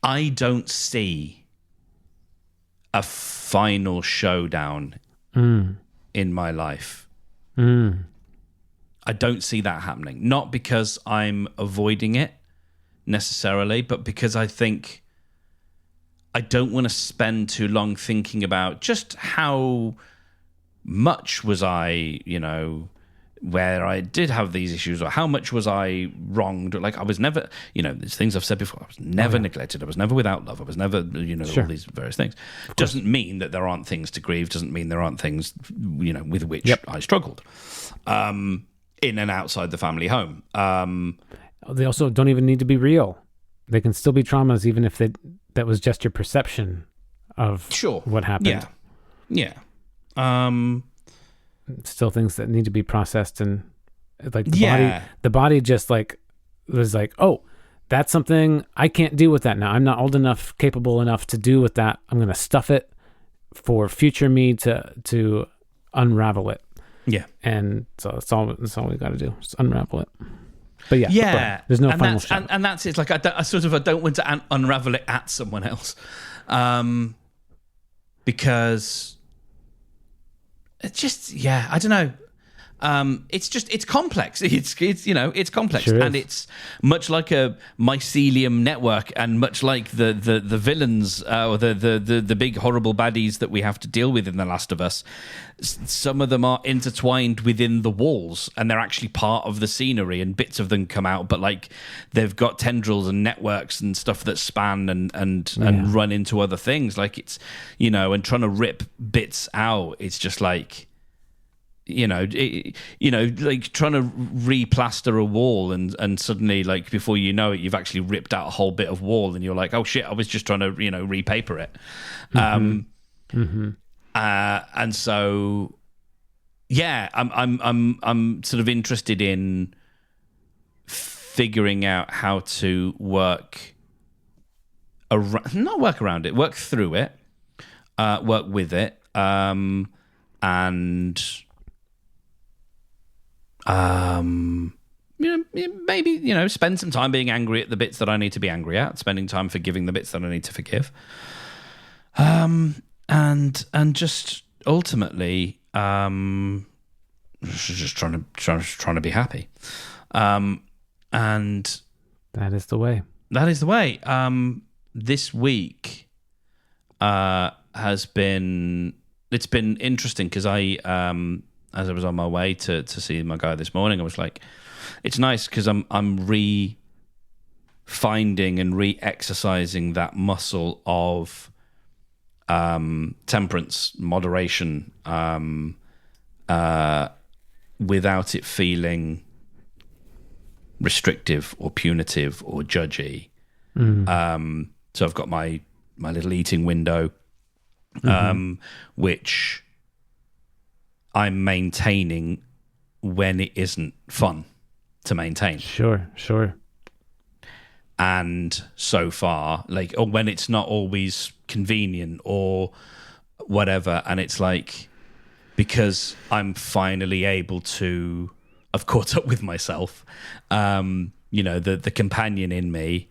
I don't see a final showdown in my life. I don't see that happening. Not because I'm avoiding it necessarily, but because I think I don't want to spend too long thinking about just how much was I, where I did have these issues, or how much was I wronged. Like I was never, there's things I've said before, I was never neglected. I was never without love. I was never, all these various things. Doesn't mean that there aren't things to grieve. Doesn't mean there aren't things, with which I struggled. In and outside the family home. They also don't even need to be real. They can still be traumas, even if that was just your perception of what happened. Yeah. Still things that need to be processed, and like the body just like was like, oh, that's something I can't deal with that now. I'm not old enough, capable enough to do with that. I'm going to stuff it for future me to unravel it. Yeah, and so that's all we got to do, just unravel it. But there's no final shot. And that's it. Like I don't want to unravel it at someone else, because it's just I don't know. It's complex. It's complex, sure and it's much like a mycelium network, and much like the villains or the big horrible baddies that we have to deal with in The Last of Us. Some of them are intertwined within the walls, and they're actually part of the scenery, and bits of them come out, but like they've got tendrils and networks and stuff that span and run into other things. Like it's and trying to rip bits out, it's just like. Like trying to replaster a wall and suddenly, like, before you know it, you've actually ripped out a whole bit of wall, and you're like, oh shit, I was just trying to, repaper it. And so, I'm sort of interested in figuring out how to work through it, work with it, and maybe spend some time being angry at the bits that I need to be angry at, spending time forgiving the bits that I need to forgive, and just ultimately just trying to be happy, and that is the way. This week it's been interesting because as I was on my way to see my guy this morning, I was like, it's nice because I'm re-finding and re-exercising that muscle of temperance, moderation, without it feeling restrictive or punitive or judgy. So I've got my little eating window, which I'm maintaining when it isn't fun to maintain. Sure. And so far, or when it's not always convenient or whatever, and it's like, because I'm finally able to, I've caught up with myself, the companion in me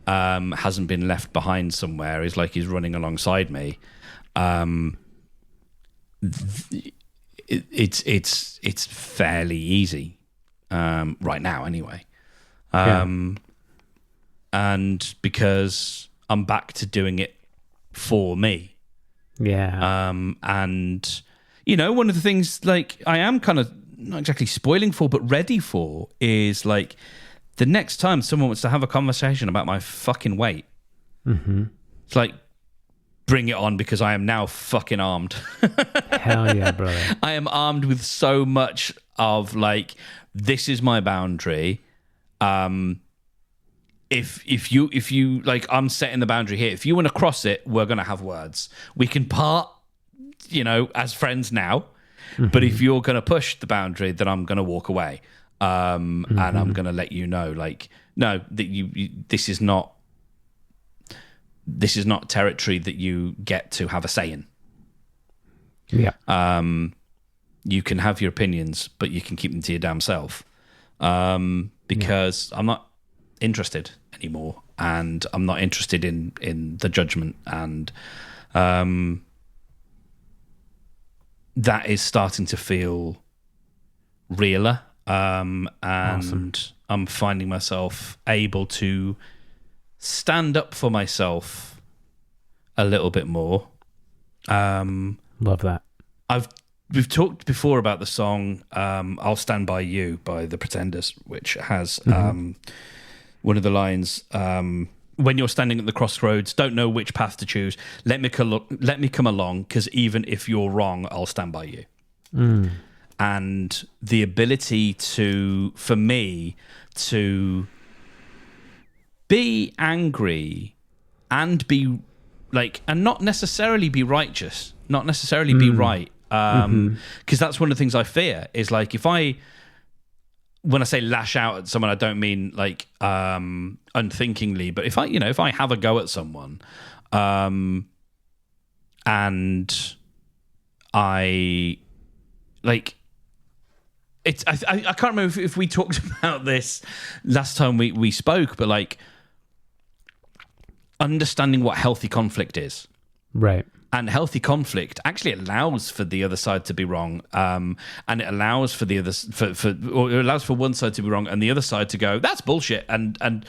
hasn't been left behind somewhere. He's running alongside me. It's fairly easy right now anyway, and because I'm back to doing it for me, and one of the things, like, I am kind of not exactly spoiling for but ready for is, like, the next time someone wants to have a conversation about my fucking weight, it's like, bring it on, because I am now fucking armed. Hell yeah, brother. I am armed with so much of, like, this is my boundary. If you like, I'm setting the boundary here. If you want to cross it, we're going to have words. We can part as friends now. But if you're going to push the boundary, then I'm going to walk away. And I'm going to let you know, like, no, that this is not territory that you get to have a say in. Yeah. You can have your opinions, but you can keep them to your damn self. Because I'm not interested anymore, and I'm not interested in the judgment, and that is starting to feel realer. And Awesome. I'm finding myself able to stand up for myself a little bit more. Love that. We've talked before about the song "I'll Stand By You" by the Pretenders, which has one of the lines: "When you're standing at the crossroads, don't know which path to choose. Let me come along, because even if you're wrong, I'll stand by you." And the ability for me to be angry and be like, and not necessarily be righteous, not necessarily be right. Because that's one of the things I fear is, like, when I say lash out at someone, I don't mean like unthinkingly, but if I have a go at someone, and I like, it's I can't remember if we talked about this last time we spoke, but like understanding what healthy conflict is. Right. And healthy conflict actually allows for the other side to be wrong, and it allows for the other or it allows for one side to be wrong and the other side to go, that's bullshit, and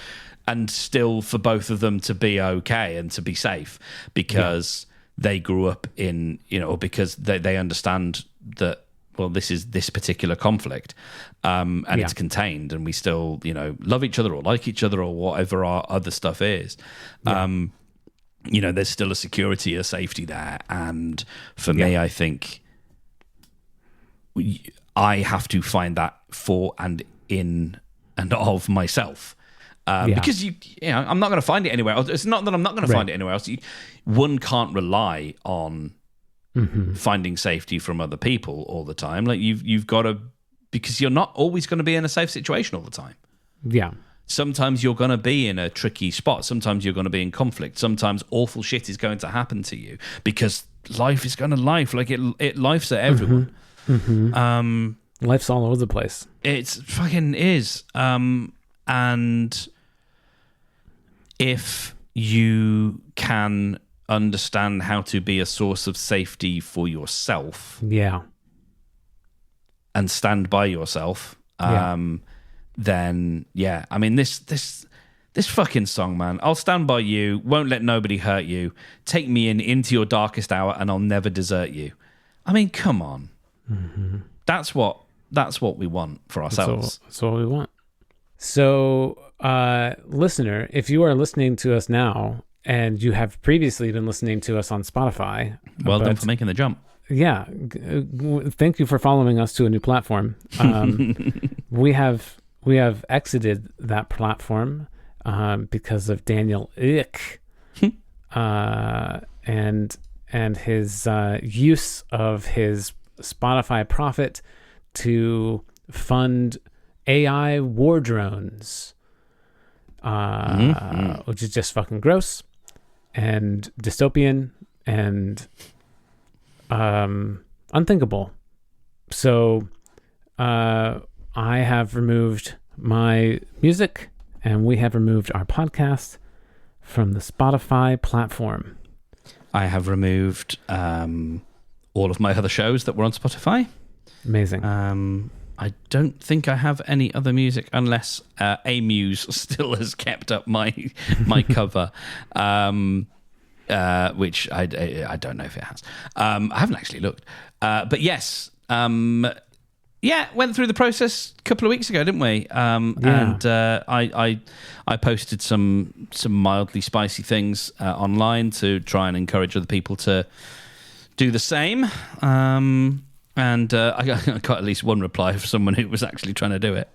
still for both of them to be okay and to be safe, because they grew up in, or because they understand that, well, this is this particular conflict, and it's contained, and we still love each other or like each other or whatever our other stuff is. There's still a security, a safety there. And for me, I think I have to find that for and in and of myself. Because I'm not going to find it anywhere else. It's not that I'm not going to find it anywhere else. One can't rely on finding safety from other people all the time. Like you've got to, because you're not always going to be in a safe situation all the time. Yeah. Sometimes you're going to be in a tricky spot. Sometimes you're going to be in conflict. Sometimes awful shit is going to happen to you, because life is going to life. Like it life's at everyone. Life's all over the place. It's fucking is. And if you can understand how to be a source of safety for yourself, and stand by yourself, then I mean this fucking song, man. I'll stand by you, won't let nobody hurt you, take me into your darkest hour, and I'll never desert you. I mean, come on. That's what we want for ourselves. That's what we want. So, listener, if you are listening to us now and you have previously been listening to us on Spotify, well done for making the jump. Yeah, thank you for following us to a new platform. We have exited that platform because of Daniel Ick and his use of his Spotify profit to fund AI war drones, which is just fucking gross and dystopian and unthinkable. So I have removed my music, and we have removed our podcast from the Spotify platform. I have removed all of my other shows that were on Spotify. Amazing. I don't think I have any other music, unless Amuse still has kept up my cover, which I don't know if it has. I haven't actually looked. But yes, went through the process a couple of weeks ago, didn't we? And I posted some mildly spicy things online to try and encourage other people to do the same. And I got at least one reply from someone who was actually trying to do it.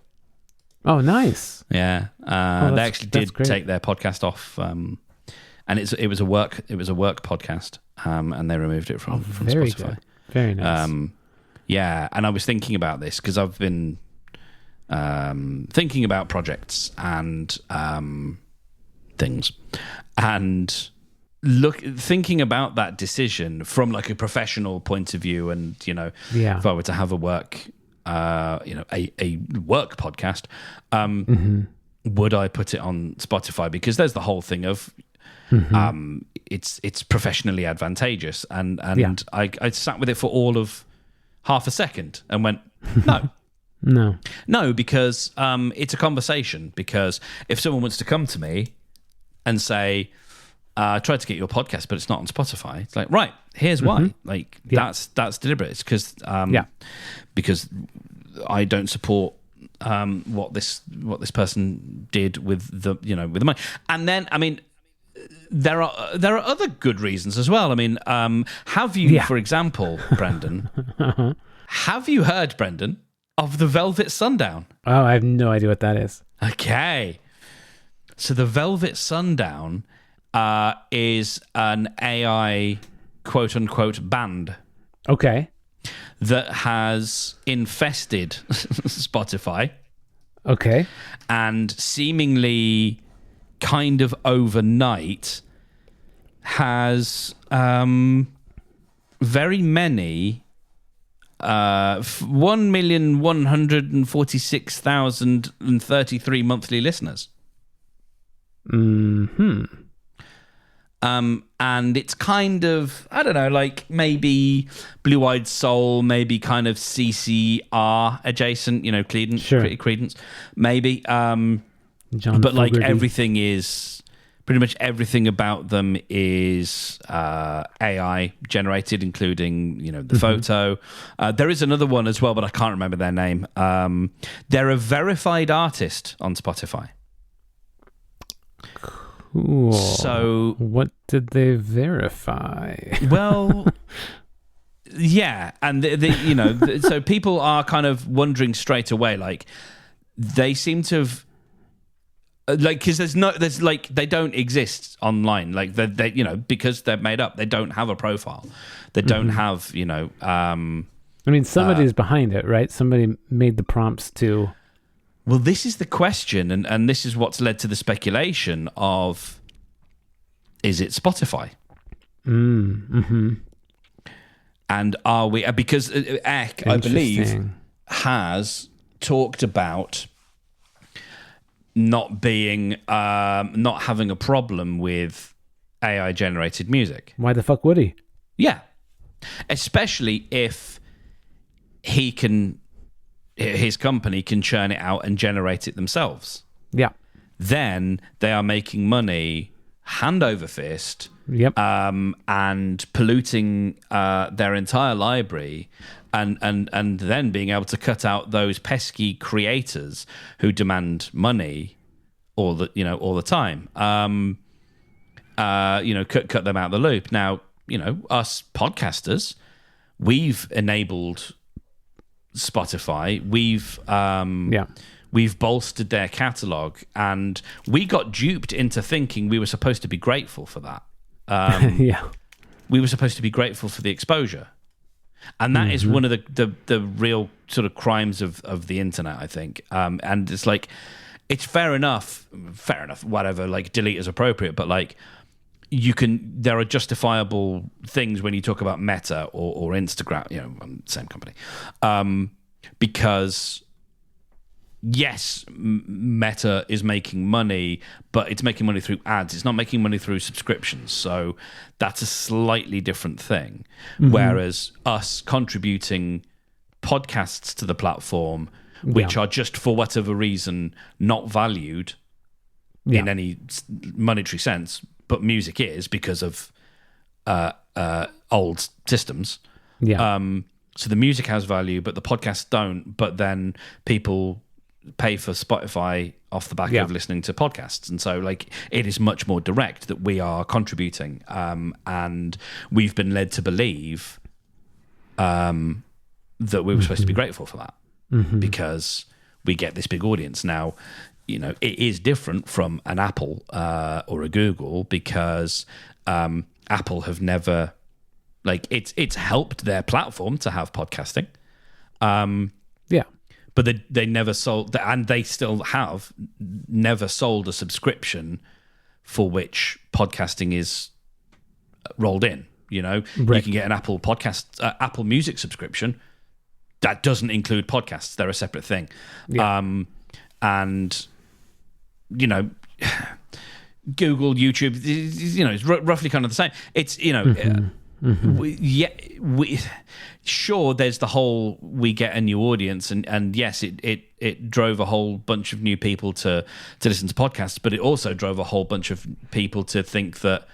Oh, nice. Yeah, they actually did take their podcast off, and it was a work podcast. and they removed it from very Spotify. good. Very nice. Yeah, and I was thinking about this because I've been thinking about projects and things, and thinking about that decision from like a professional point of view, and if I were to have a work, a work podcast, would I put it on Spotify? Because there's the whole thing of it's professionally advantageous, and I sat with it for all of half a second and went, no, because it's a conversation. Because if someone wants to come to me and say, I tried to get your podcast, but it's not on Spotify. It's like, right, here's why. Like that's deliberate. It's because I don't support what this person did with the with the money. And then I mean, there are other good reasons as well. I mean, have you, for example, Brendan, have you heard, Brendan, of the Velvet Sundown? Oh, I have no idea what that is. Okay, so the Velvet Sundown is an AI quote unquote band. Okay. That has infested Spotify. Okay. And seemingly kind of overnight has very many 1,146,033 monthly listeners. And it's kind of, I don't know, like maybe Blue Eyed Soul, maybe kind of CCR adjacent, Credence, maybe. John but like Fogerty. everything is, pretty much everything about them is AI generated, including, the photo. There is another one as well, but I can't remember their name. They're a verified artist on Spotify. Cool. So what did they verify? Well, yeah, and so people are kind of wondering straight away, like they seem to have, like, because they don't exist online, like they because they're made up, they don't have a profile, they don't have I mean, somebody's behind it, right? Somebody made the prompts to. Well, this is the question, and this is what's led to the speculation of, is it Spotify? And are we... Because Eck, I believe, has talked about not having a problem with AI-generated music. Why the fuck would he? Yeah. Especially if his company can churn it out and generate it themselves. Yeah. Then they are making money hand over fist. Yep. And polluting their entire library, and then being able to cut out those pesky creators who demand money all the time. Cut them out of the loop. Now, us podcasters, we've enabled Spotify, we've bolstered their catalog, and we got duped into thinking we were supposed to be grateful for that. We were supposed to be grateful for the exposure, and that is one of the real sort of crimes of the internet, I think. And it's like, it's fair enough, whatever, like delete is appropriate, but like, there are justifiable things when you talk about Meta or Instagram, same company, because yes, Meta is making money, but it's making money through ads. It's not making money through subscriptions, so that's a slightly different thing. Whereas us contributing podcasts to the platform, which are just for whatever reason not valued in any monetary sense, but music is because of old systems. So the music has value, but the podcasts don't. But then people pay for Spotify off the back of listening to podcasts. And so like it is much more direct that we are contributing. And we've been led to believe that we were supposed to be grateful for that because we get this big audience. Now, it is different from an Apple or a Google because Apple have never Like it's helped their platform to have podcasting. Yeah. But they never sold, and they still have never sold a subscription for which podcasting is rolled in. You know, Right. you can get an Apple Music subscription that doesn't include podcasts; they're a separate thing. Yeah. And you know, Google, YouTube, you know, it's roughly kind of the same. It's, you know. Sure, there's the whole we get a new audience, and yes, it drove a whole bunch of new people to listen to podcasts, but it also drove a whole bunch of people to think that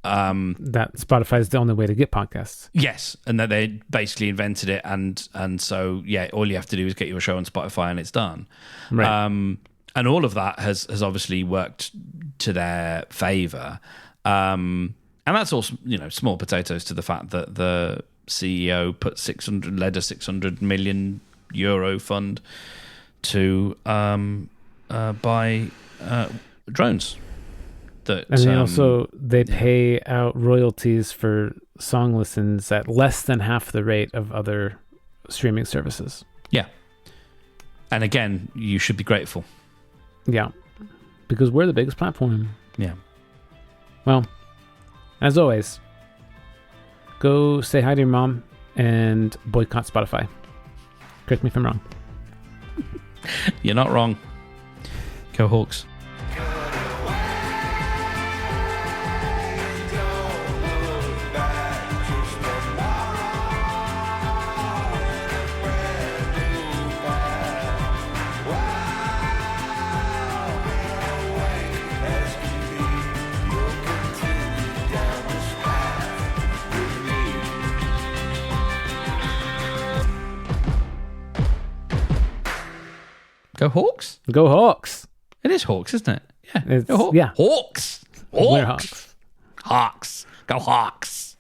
that Spotify is the only way to get podcasts. yes, and that they basically invented it, and so yeah, all you have to do is get your show on Spotify and it's done. Right. And all of that has obviously worked to their favor. And that's also, you know, small potatoes to the fact that the CEO led a 600 million euro fund to buy drones. And they pay out royalties for song listens at less than half the rate of other streaming services. Yeah. And again, you should be grateful. Yeah. Because we're the biggest platform. Yeah. Well, as always, go say hi to your mom and boycott Spotify. Correct me if I'm wrong. You're not wrong. Go Hawks. Go Hawks? Go Hawks! It is Hawks, isn't it? Yeah. It's, Go Hawks. yeah. Hawks. We're Hawks. Hawks. Go Hawks.